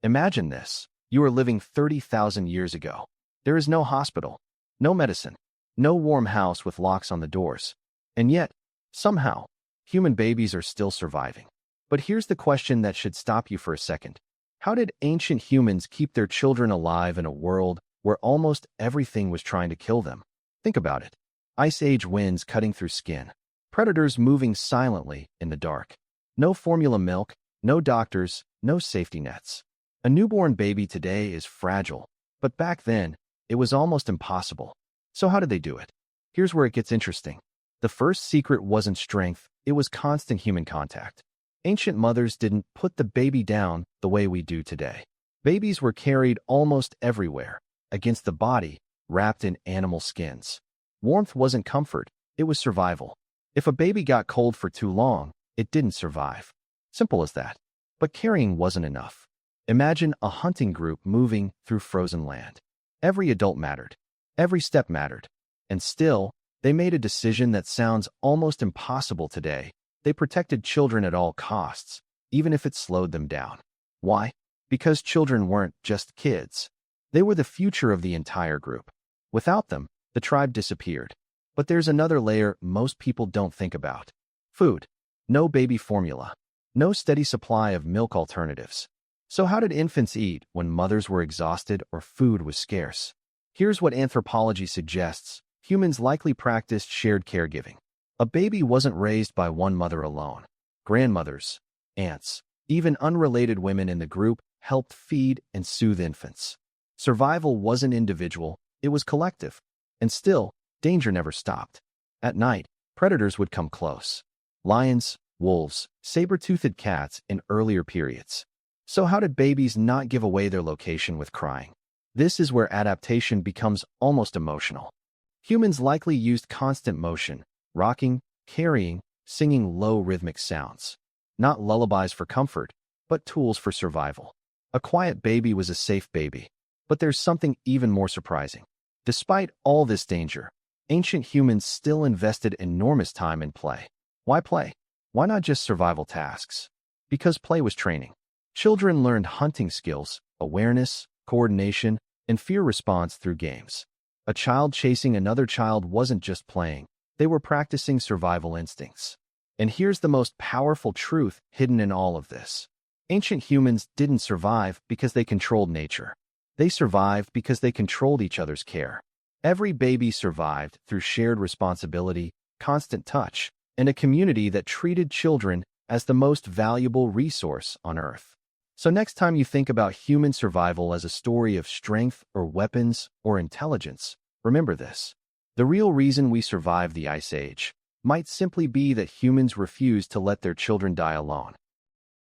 Imagine this. You are living 30,000 years ago. There is no hospital, no medicine, no warm house with locks on the doors. And yet, somehow, human babies are still surviving. But here's the question that should stop you for a second. How did ancient humans keep their children alive in a world where almost everything was trying to kill them? Think about it. Ice Age winds cutting through skin. Predators moving silently in the dark. No formula milk, no doctors, no safety nets. A newborn baby today is fragile, but back then, it was almost impossible. So how did they do it? Here's where it gets interesting. The first secret wasn't strength, it was constant human contact. Ancient mothers didn't put the baby down the way we do today. Babies were carried almost everywhere, against the body, wrapped in animal skins. Warmth wasn't comfort, it was survival. If a baby got cold for too long, it didn't survive. Simple as that. But carrying wasn't enough. Imagine a hunting group moving through frozen land. Every adult mattered. Every step mattered. And still, they made a decision that sounds almost impossible today. They protected children at all costs, even if it slowed them down. Why? Because children weren't just kids. They were the future of the entire group. Without them, the tribe disappeared. But there's another layer most people don't think about. Food. No baby formula. No steady supply of milk alternatives. So how did infants eat when mothers were exhausted or food was scarce? Here's what anthropology suggests. Humans likely practiced shared caregiving. A baby wasn't raised by one mother alone. Grandmothers, aunts, even unrelated women in the group helped feed and soothe infants. Survival wasn't individual, it was collective. And still, danger never stopped. At night, predators would come close. Lions, wolves, saber-toothed cats in earlier periods. So how did babies not give away their location with crying? This is where adaptation becomes almost emotional. Humans likely used constant motion, rocking, carrying, singing low rhythmic sounds. Not lullabies for comfort, but tools for survival. A quiet baby was a safe baby. But there's something even more surprising. Despite all this danger, ancient humans still invested enormous time in play. Why play? Why not just survival tasks? Because play was training. Children learned hunting skills, awareness, coordination, and fear response through games. A child chasing another child wasn't just playing, they were practicing survival instincts. And here's the most powerful truth hidden in all of this. Ancient humans didn't survive because they controlled nature. They survived because they controlled each other's care. Every baby survived through shared responsibility, constant touch, and a community that treated children as the most valuable resource on Earth. So next time you think about human survival as a story of strength or weapons or intelligence, remember this. The real reason we survived the Ice Age might simply be that humans refused to let their children die alone.